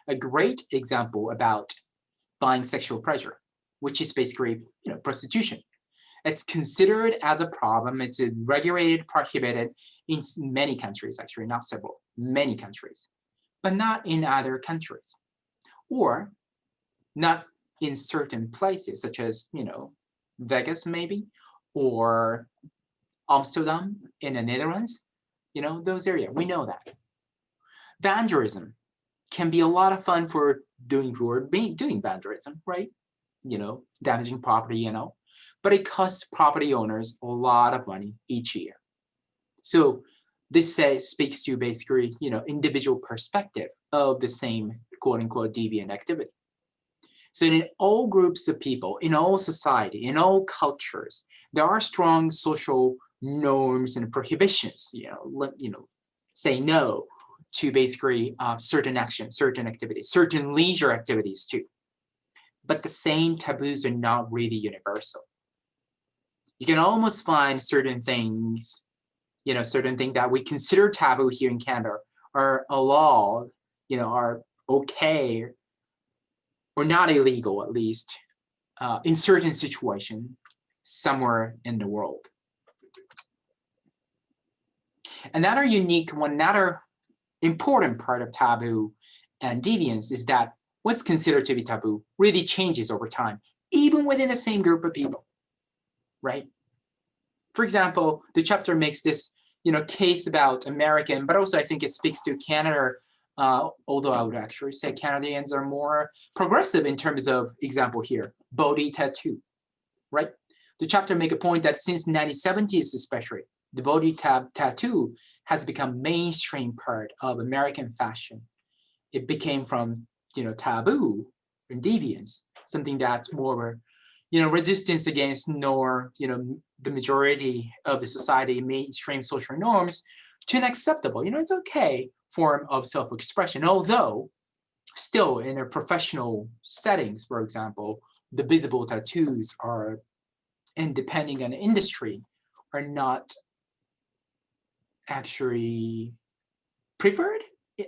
a great example about buying sexual pleasure, which is basically prostitution. It's considered as a problem. It's regulated, prohibited in many countries, actually, not several, many countries, but not in other countries, or not in certain places, such as, Vegas maybe, or Amsterdam in the Netherlands, those areas. We know that. Vandalism can be a lot of fun for doing vandalism, right? Damaging property, but it costs property owners a lot of money each year. So this speaks to basically, individual perspective of the same quote unquote deviant activity. So in all groups of people, in all society, in all cultures, there are strong social norms and prohibitions, say no to basically certain actions, certain activities, certain leisure activities too. But the same taboos are not really universal. You can almost find certain things, certain things that we consider taboo here in Canada are allowed, are okay, or not illegal at least, in certain situations somewhere in the world. Another important part of taboo and deviance is that what's considered to be taboo really changes over time, even within the same group of people, right? For example, the chapter makes this, case about American, but also I think it speaks to Canada, although I would actually say Canadians are more progressive in terms of example here, body tattoo, right? The chapter make a point that since 1970s especially, the body tattoo has become mainstream part of American fashion. It became from, taboo and deviance, something that's more, resistance against the majority of the society, mainstream social norms, to an acceptable, it's okay form of self-expression, although still in a professional settings, for example, the visible tattoos are, and depending on the industry, are not actually preferred,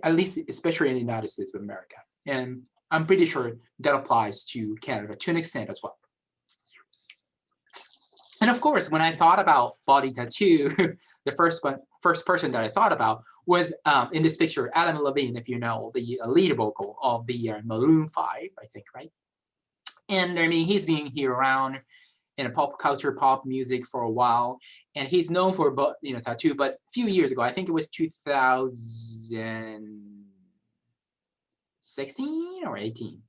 at least especially in the United States of America. And I'm pretty sure that applies to Canada to an extent as well. And of course, when I thought about body tattoo, the first person that I thought about was in this picture, Adam Levine, if you know, the lead vocal of the Maroon 5, I think, right? And I mean, he's been here around in a pop culture, pop music for a while, and he's known for tattoo. But a few years ago, I think it was 2016 or 18,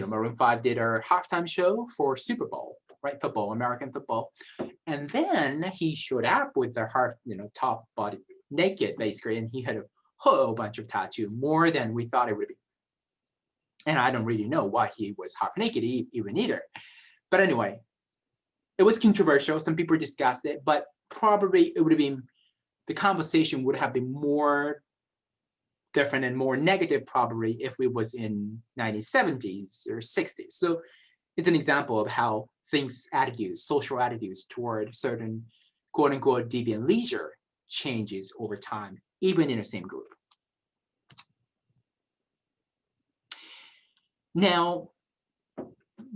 Maroon 5 did a halftime show for Super Bowl, right? Football, American football, and then he showed up with the top body naked basically, and he had a whole bunch of tattoo, more than we thought it would be. And I don't really know why he was half naked even either. But anyway, it was controversial. Some people discussed it, but probably it would have been, the conversation would have been more different and more negative probably if it was in 1970s or 60s. So it's an example of how social attitudes toward certain quote unquote deviant leisure changes over time, even in the same group. Now,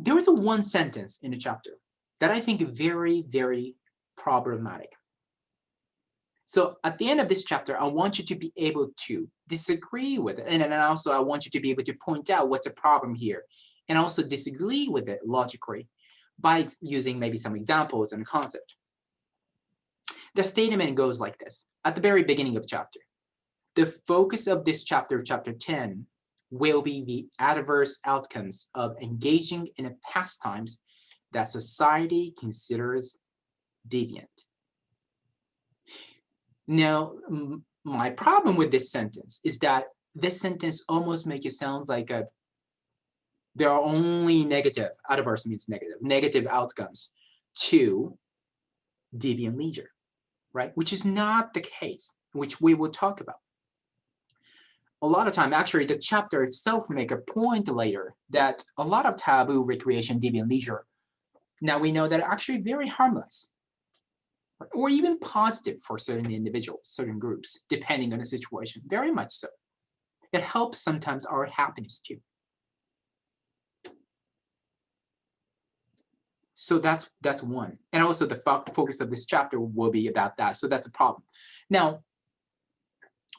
there is one sentence in the chapter that I think is very, very problematic. So at the end of this chapter, I want you to be able to disagree with it. And then also I want you to be able to point out what's a problem here and also disagree with it logically by using maybe some examples and concept. The statement goes like this. At the very beginning of chapter, the focus of this chapter, chapter 10, will be the adverse outcomes of engaging in pastimes that society considers deviant. Now, my problem with this sentence is that this sentence almost makes it sound like there are only adverse means negative outcomes to deviant leisure, right? Which is not the case, which we will talk about. A lot of time, actually, the chapter itself make a point later that a lot of taboo recreation, deviant leisure, now we know that are actually very harmless, or even positive for certain individuals, certain groups, depending on the situation, very much so. It helps sometimes our happiness too. So that's one. And also the focus of this chapter will be about that. So that's a problem. Now,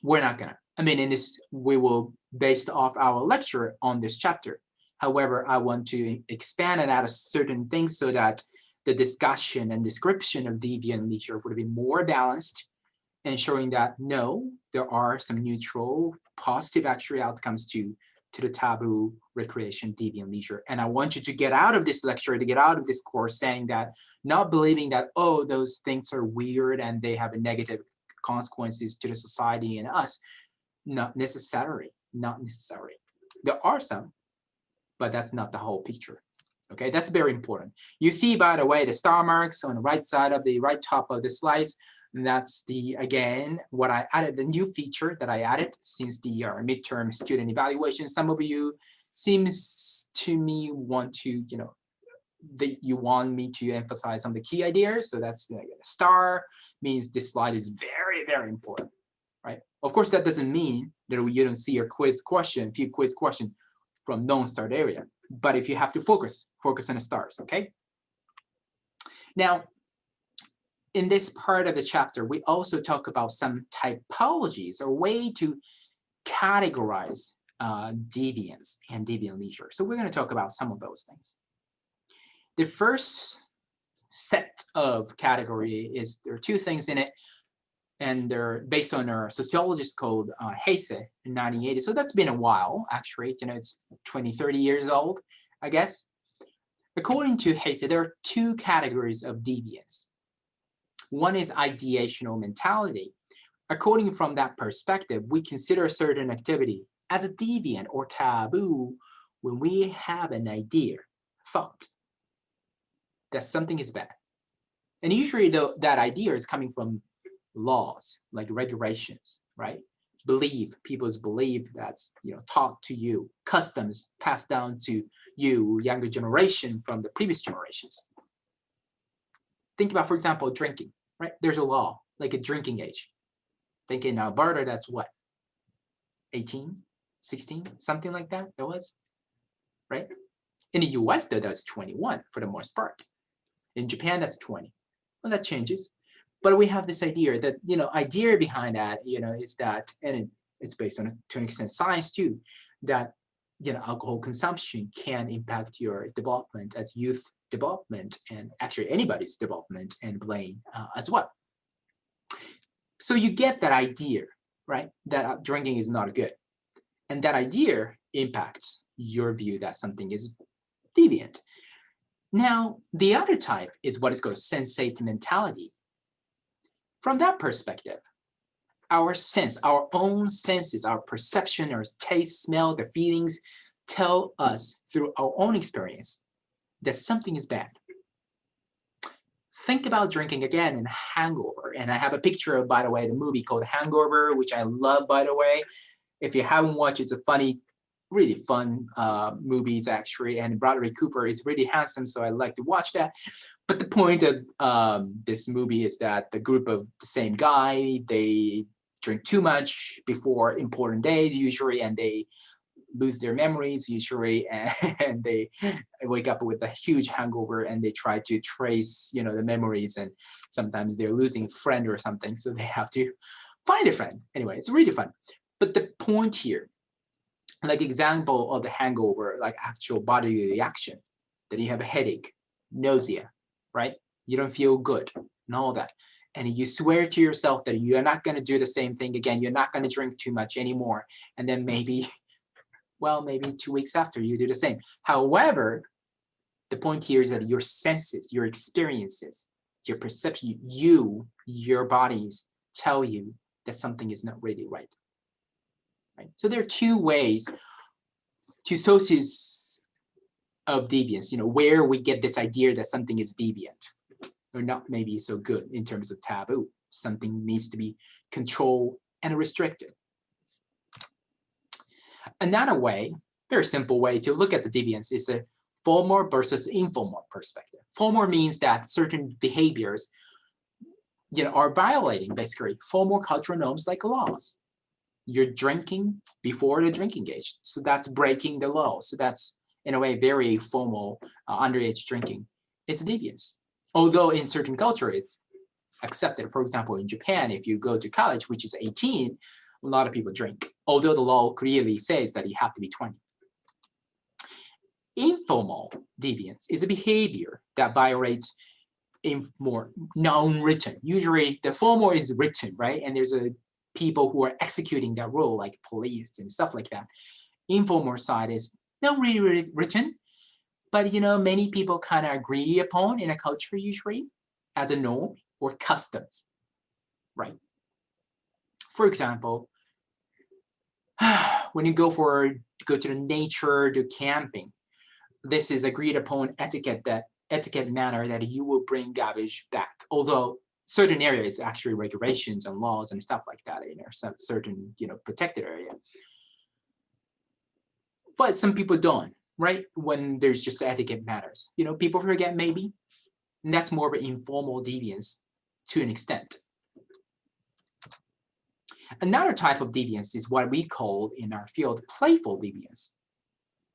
we're not gonna, I mean, in this, we will based off our lecture on this chapter. However, I want to expand and add certain things so that the discussion and description of deviant leisure would be more balanced, and showing that no, there are some neutral, positive actual outcomes to the taboo recreation deviant leisure. And I want you to get out of this lecture, to get out of this course saying that, not believing that, oh, those things are weird and they have a negative consequences to the society and us. Not necessarily, not necessarily. There are some, but that's not the whole picture. Okay, that's very important. You see, by the way, the star marks on the right side of the right top of the slides. And that's the, again, what I added, the new feature that I added since the midterm student evaluation. Some of you seems to me want to, you want me to emphasize on the key ideas. So that's the star means this slide is very, very important, right? Of course, that doesn't mean that you don't see your few quiz question from non-start area. But if you have to focus on the stars, okay? Now, in this part of the chapter, we also talk about some typologies or way to categorize deviance and deviant leisure. So we're going to talk about some of those things. The first set of category is, there are two things in it, and they're based on our sociologist called Heise in 1980. So that's been a while, actually. It's 20, 30 years old, I guess. According to Heise, there are two categories of deviance. One is ideational mentality. According from that perspective, we consider a certain activity as a deviant or taboo when we have an idea, thought, that something is bad. And usually that idea is coming from laws, like regulations, right? People's belief that's taught to you, customs passed down to you, younger generation from the previous generations. Think about, for example, drinking, right? There's a law, like a drinking age. Think in Alberta, that's what? 18, 16, something like that, that was, right? In the US, though, that's 21 for the most part. In Japan, that's 20. Well, that changes. But we have this idea that, idea behind that, is that, and it's based on, to an extent, science too, that, alcohol consumption can impact your development as youth development, and actually anybody's development and brain as well. So you get that idea, right? That drinking is not good. And that idea impacts your view that something is deviant. Now, the other type is what is called sensate mentality. From that perspective, our own senses, our perception, our taste, smell, the feelings tell us through our own experience that something is bad. Think about drinking again in Hangover. And I have a picture of, by the way, the movie called Hangover, which I love, by the way. If you haven't watched, it's a funny, really fun movies, actually. And Bradley Cooper is really handsome, so I like to watch that. But the point of this movie is that the group of the same guy, they drink too much before important days usually, and they lose their memories usually, and they wake up with a huge hangover, and they try to trace, the memories, and sometimes they're losing a friend or something, so they have to find a friend. Anyway, it's really fun. But the point here, like example of the hangover, like actual bodily reaction, that you have a headache, nausea, right? You don't feel good and all that. And you swear to yourself that you're not going to do the same thing again. You're not going to drink too much anymore. And then maybe 2 weeks after, you do the same. However, the point here is that your senses, your experiences, your perception, your bodies tell you that something is not really right. Right? So there are two ways, two sources of deviance, where we get this idea that something is deviant or not maybe so good in terms of taboo. Something needs to be controlled and restricted. Another way, very simple way to look at the deviance is a formal versus informal perspective. Formal means that certain behaviors, are violating basically formal cultural norms like laws. you're drinking before the drinking age. So that's breaking the law. So that's, in a way, very formal underage drinking. It's a deviance. Although in certain culture, it's accepted. For example, in Japan, if you go to college, which is 18, a lot of people drink, although the law clearly says that you have to be 20. Informal deviance is a behavior that violates more non-written. Usually the formal is written, right? And there's people who are executing that rule, like police and stuff like that. Informal side is not really written, but many people kind of agree upon in a culture usually as a norm or customs, right? For example, when you go to the nature, do camping, this is agreed upon etiquette manner that you will bring garbage back. Although certain areas, it's actually regulations and laws and stuff like that in some certain protected area. But some people don't, right? When there's just etiquette matters, people forget maybe, and that's more of an informal deviance to an extent. Another type of deviance is what we call in our field playful deviance.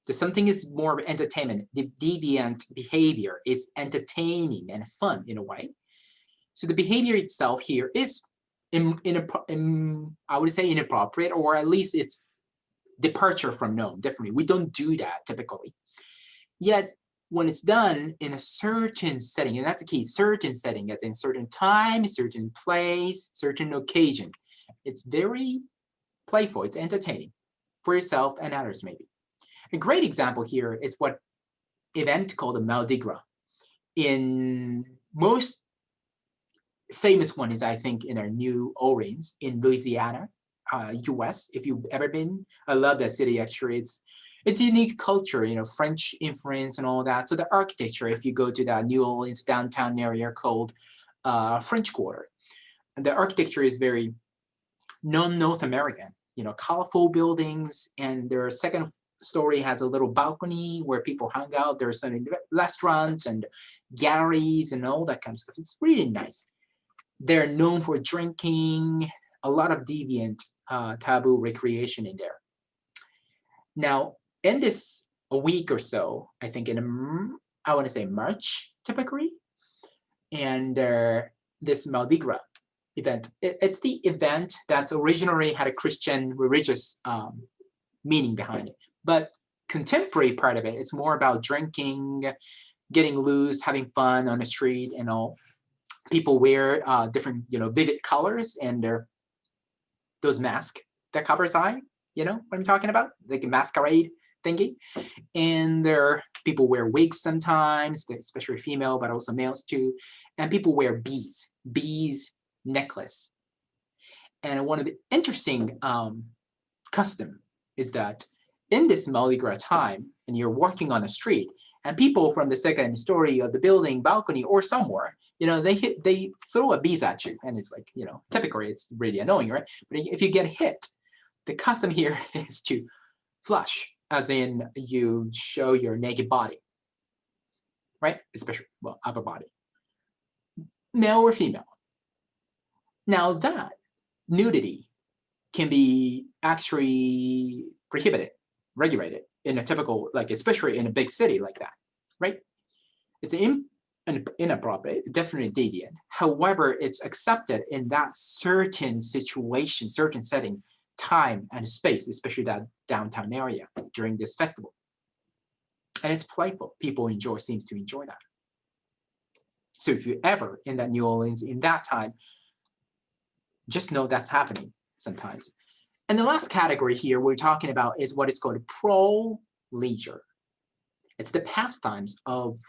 So something is more of entertainment. The deviant behavior is entertaining and fun in a way. So the behavior itself here is, I would say, inappropriate, or at least it's departure from norm. Definitely, we don't do that typically. Yet when it's done in a certain setting, and that's the key, certain setting, as in certain time, certain place, certain occasion, it's very playful. It's entertaining for yourself and others maybe. A great example here is what event called the Mardi Gras. In most famous one is, I think, in our New Orleans in Louisiana, US. If you've ever been, I love that city actually. It's a unique culture, French influence and all that. So the architecture, if you go to that New Orleans downtown area called French Quarter, the architecture is very non-North American, colorful buildings, and their second story has a little balcony where people hang out. There's some restaurants and galleries and all that kind of stuff. It's really nice. They're known for drinking, a lot of deviant taboo recreation in there. Now, in this a week or so, I think I want to say March typically, and this Mardi Gras event, it's the event that's originally had a Christian religious meaning behind it. But contemporary part of it is more about drinking, getting loose, having fun on the street and all. People wear different, vivid colors, and those masks that covers eye, what I'm talking about, like a masquerade thingy. And people wear wigs sometimes, especially female, but also males too. And people wear beads necklace. And one of the interesting custom is that in this Mardi Gras time, and you're walking on the street, and people from the second story of the building, balcony, or somewhere, they throw a bead at you, and it's like, typically it's really annoying, right? But if you get hit, the custom here is to flush, as in you show your naked body, right? Especially, upper body, male or female. Now that nudity can be actually prohibited, regulated in a typical, especially in a big city like that, right? It's inappropriate, definitely deviant. However, it's accepted in that certain situation, certain setting, time and space, especially that downtown area during this festival. And it's playful. People seems to enjoy that. So if you're ever in that New Orleans in that time, just know that's happening sometimes. And the last category here we're talking about is what is called pro-leisure. It's the pastimes of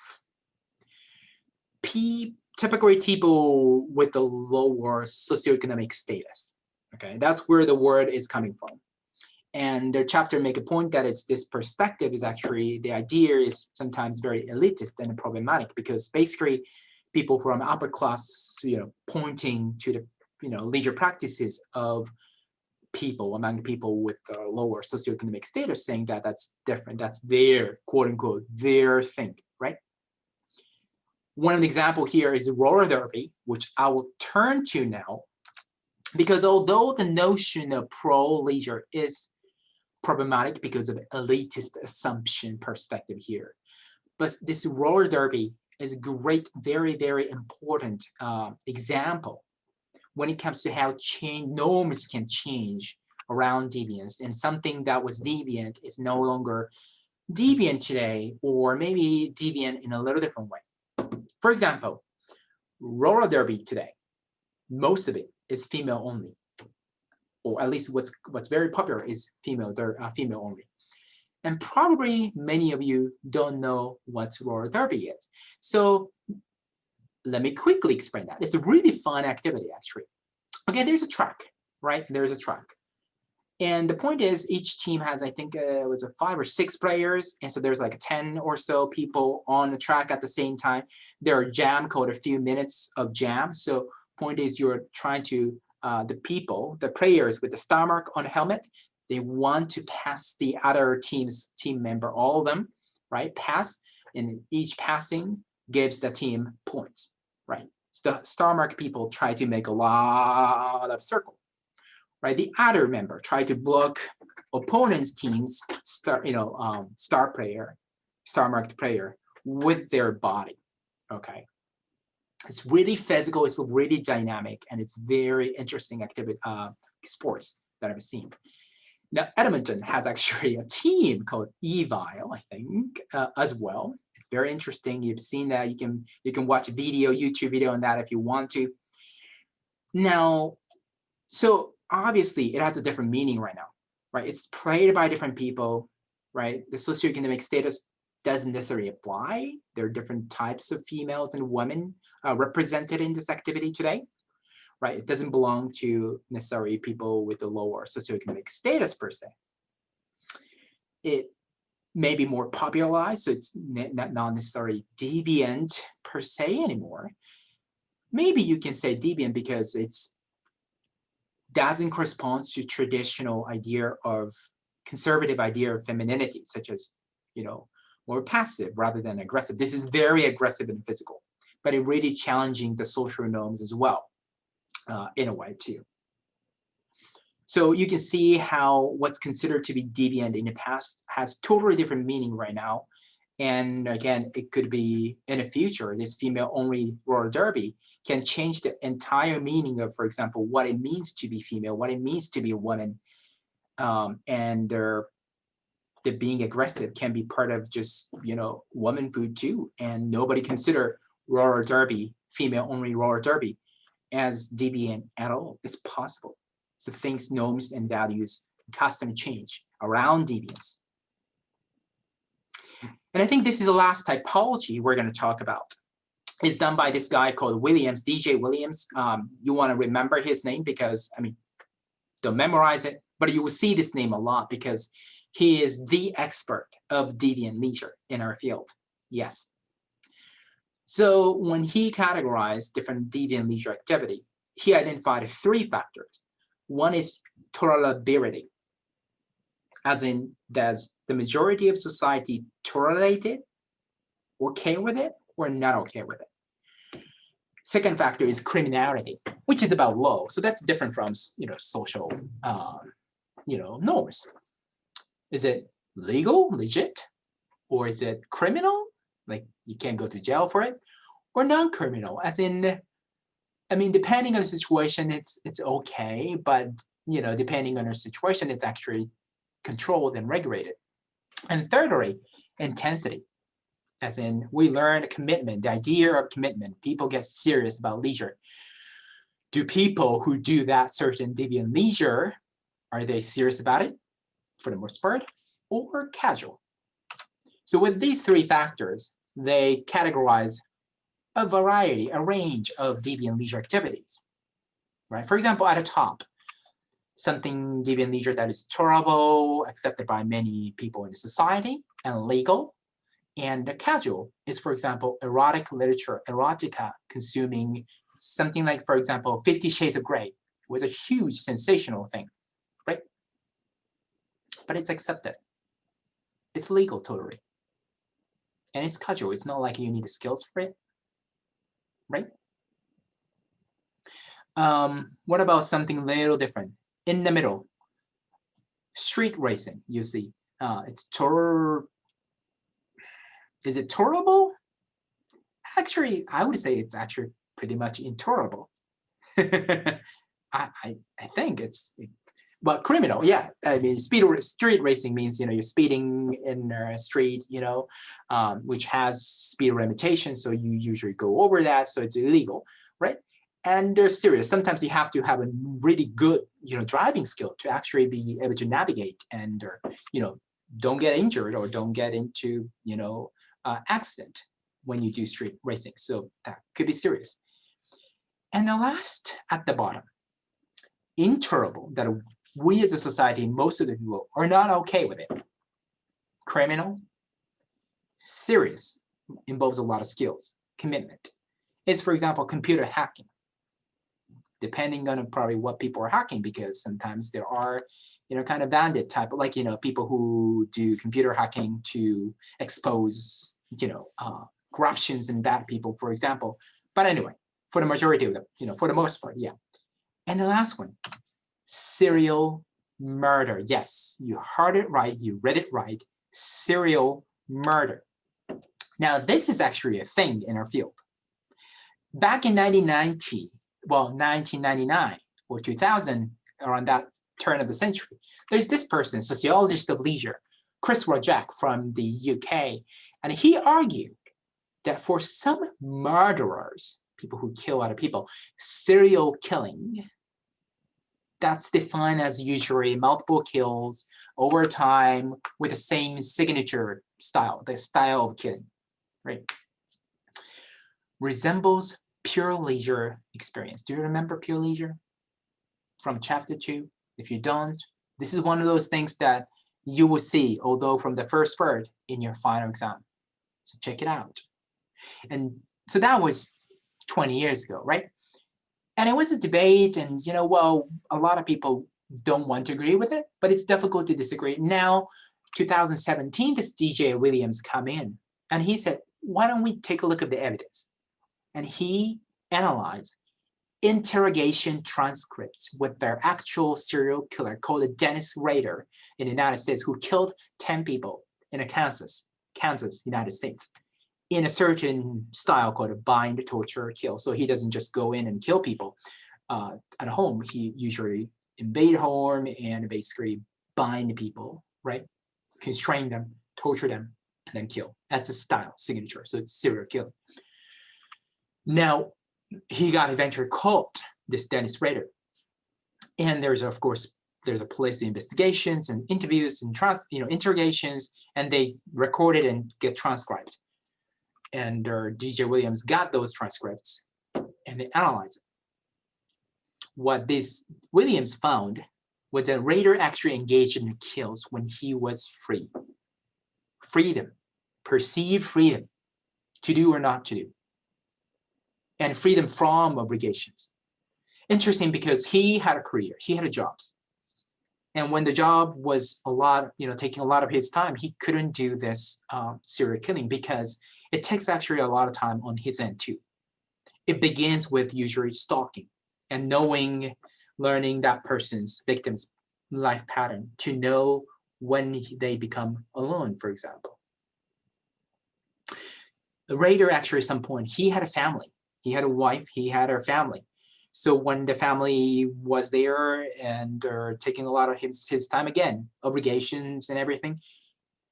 typically people with the lower socioeconomic status. Okay, that's where the word is coming from. And the chapter make a point that this perspective is actually, the idea is sometimes very elitist and problematic, because basically people from upper class, pointing to the, leisure practices of among people with lower socioeconomic status, saying that that's different. That's their, quote unquote, their thing, right? One of the example here is the roller derby, which I will turn to now. Because although the notion of pro leisure is problematic because of elitist assumption perspective here, but this roller derby is a great, very, very important example when it comes to how norms can change around deviance, and something that was deviant is no longer deviant today, or maybe deviant in a little different way. For example, roller derby today, most of it is female only, or at least what's very popular is female only. And probably many of you don't know what roller derby is. So let me quickly explain that. It's a really fun activity, actually. Okay, there's a track, right? There's a track. And the point is, each team has, I think, it was 5 or 6 players. And so there's like 10 or so people on the track at the same time. There are jam called a few minutes of jam. So point is, you're trying to, the players with the star mark on the helmet, they want to pass the other team member, all of them, right? Pass, and each passing gives the team points, right? So the star mark people try to make a lot of circle, right? The other member try to block opponent's team's star marked player with their body, okay? It's really physical, it's really dynamic, and it's very interesting activity, sports that I've seen. Now, Edmonton has actually a team called Evile, I think, as well. It's very interesting. You've seen that. You can watch a video, YouTube video on that if you want to. Now, so obviously it has a different meaning right now, right? It's played by different people, right? The socioeconomic status doesn't necessarily apply. There are different types of females and women represented in this activity today. Right, it doesn't belong to necessarily people with a lower socioeconomic status per se. It may be more popularized, so it's not necessarily deviant per se anymore. Maybe you can say deviant because it doesn't correspond to traditional conservative idea of femininity, such as, more passive rather than aggressive. This is very aggressive and physical, but it really challenging the social norms as well. In a way too. So you can see how what's considered to be deviant in the past has totally different meaning right now. And again, it could be in the future, this female-only roller derby can change the entire meaning of, for example, what it means to be female, what it means to be a woman, and the being aggressive can be part of just, woman food too. And nobody consider roller derby, female-only roller derby, as deviant at all. It's possible. So things, norms, and values, custom change around deviance. And I think this is the last typology we're going to talk about. It's done by this guy called Williams, DJ Williams. You want to remember his name because, don't memorize it, but you will see this name a lot because he is the expert of deviant leisure in our field. Yes. So when he categorized different deviant leisure activity, he identified 3 factors. One is tolerability, as in, does the majority of society tolerate it, okay with it, or not okay with it? Second factor is criminality, which is about law. So that's different from, social, norms. Is it legal, legit, or is it criminal? Like you can't go to jail for it, or non-criminal, as in, depending on the situation, it's okay, but depending on the situation, it's actually controlled and regulated. And thirdly, intensity, as in we learn commitment, the idea of commitment. People get serious about leisure. Do people who do that certain deviant leisure, are they serious about it for the most part, or casual? So with these 3 factors, they categorize a range of deviant leisure activities, right? For example, at the top, something deviant leisure that is tolerable, accepted by many people in the society, and legal. And the casual is, for example, erotic literature, erotica, consuming something like, for example, 50 Shades of Grey was a huge sensational thing, right? But it's accepted. It's legal totally. And it's casual. It's not like you need the skills for it, right? What about something a little different? In the middle, street racing, you see. Is it tolerable? Actually, I would say it's actually pretty much intolerable. I think but criminal, yeah. I mean, street racing means, you're speeding in a street, which has speed limitation, so you usually go over that, so it's illegal, right? And they're serious. Sometimes you have to have a really good, driving skill to actually be able to navigate and, don't get injured or don't get into, accident when you do street racing. So that could be serious. And the last at the bottom, intolerable, that we as a society, most of the people are not okay with it. Criminal, serious, involves a lot of skills, commitment. It's, for example, computer hacking. Depending on probably what people are hacking, because sometimes there are, kind of bandit type, like, people who do computer hacking to expose, corruptions and bad people, for example. But anyway, for the majority of them, for the most part, yeah. And the last one, serial murder. Yes, you heard it right, you read it right, serial murder. Now, this is actually a thing in our field. Back in 1999 or 2000, around that turn of the century, there's this person, sociologist of leisure, Chris Rojak from the UK, and he argued that for some murderers, people who kill other people, serial killing, that's defined as usually multiple kills over time with the same signature style, the style of killing, right? Resembles pure leisure experience. Do you remember pure leisure from chapter 2? If you don't, this is one of those things that you will see, although from the first word, in your final exam. So check it out. And so that was 20 years ago, right? And it was a debate, and well, a lot of people don't want to agree with it, but it's difficult to disagree. Now, 2017, this DJ Williams come in, and he said, why don't we take a look at the evidence? And he analyzed interrogation transcripts with their actual serial killer called Dennis Rader in the United States, who killed 10 people in Kansas, United States, in a certain style called a bind, torture, kill. So he doesn't just go in and kill people at home. He usually invade home and basically bind people, right? Constrain them, torture them, and then kill. That's a style, signature. So it's serial killing. Now, he got eventually caught, this Dennis Rader. And there's a police investigations and interviews and interrogations, and they record it and get transcribed. And DJ Williams got those transcripts and they analyzed it. What this Williams found was that Rader actually engaged in kills when he was free. Freedom, perceived freedom to do or not to do. And freedom from obligations. Interesting, because he had a career, he had jobs. And when the job was taking a lot of his time, he couldn't do this serial killing because it takes actually a lot of time on his end too. It begins with usually stalking and learning that person's victim's life pattern to know when they become alone, for example. The Rader actually at some point, he had a family. He had a wife, he had her family. So when the family was there and taking a lot of his time, again, obligations and everything,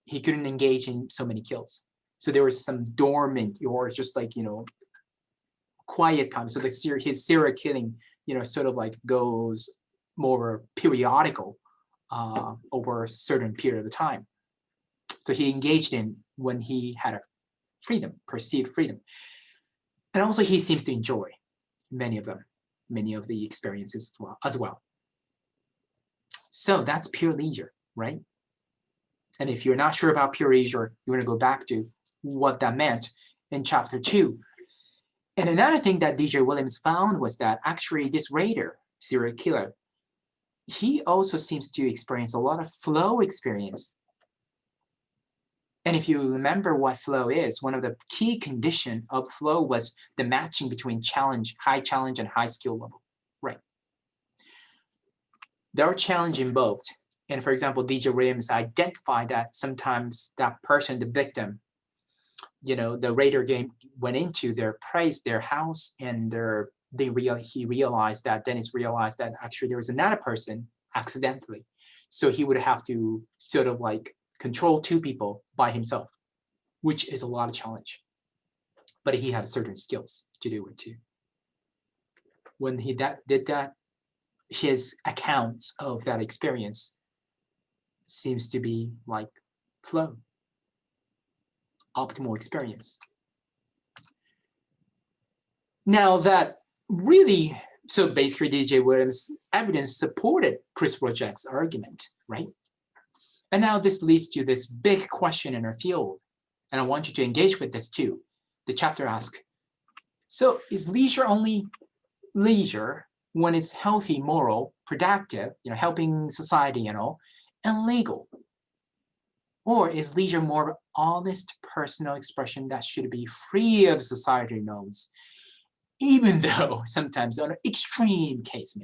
he couldn't engage in so many kills. So there was some dormant or just quiet time. So his serial killing, sort of goes more periodical over a certain period of time. So he engaged in when he had a freedom, perceived freedom. And also he seems to enjoy many of the experiences as well. So that's pure leisure, right? And if you're not sure about pure leisure, you want to go back to what that meant in chapter 2. And another thing that DJ Williams found was that actually this Rader, serial killer, he also seems to experience a lot of flow experience. And if you remember what flow is, one of the key conditions of flow was the matching between high challenge and high skill level, There are challenges in both. And for example, DJ Williams identified that sometimes that person, the victim, the raider game went into their place, their house, and he realized that, Dennis realized that actually there was another person accidentally. So he would have to sort of like control two people by himself, which is a lot of challenge. But he had certain skills to do it too. When he did that, his accounts of that experience seems to be like flow, optimal experience. Now that really, so basically DJ Williams' evidence supported Chris Wojcik's argument, right? And now this leads to this big question in our field. And I want you to engage with this too. The chapter asks, so is leisure only leisure when it's healthy, moral, productive, helping society and all, and legal? Or is leisure more honest personal expression that should be free of society norms? Even though sometimes on an extreme case,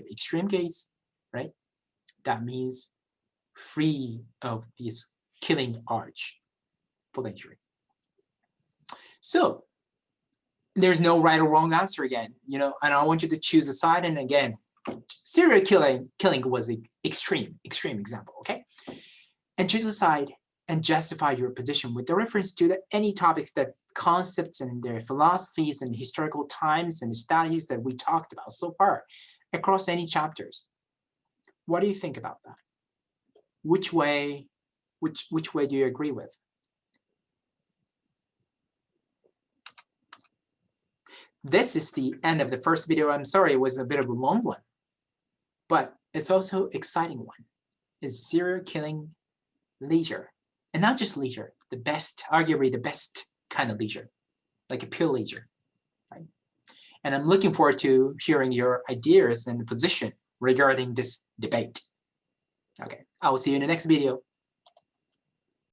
right? That means free of this killing urge for leisure. So there's no right or wrong answer again, and I want you to choose a side. And again, serial killing was the extreme example, okay? And choose a side and justify your position with the reference to any topics, that concepts and their philosophies and historical times and studies that we talked about so far across any chapters. What do you think about that? Which way do you agree with? This is the end of the first video. I'm sorry, it was a bit of a long one, but it's also an exciting one. It's serial killing leisure, and not just leisure, the best, arguably the best kind of leisure, like a pure leisure, right? And I'm looking forward to hearing your ideas and position regarding this debate. Okay, I will see you in the next video.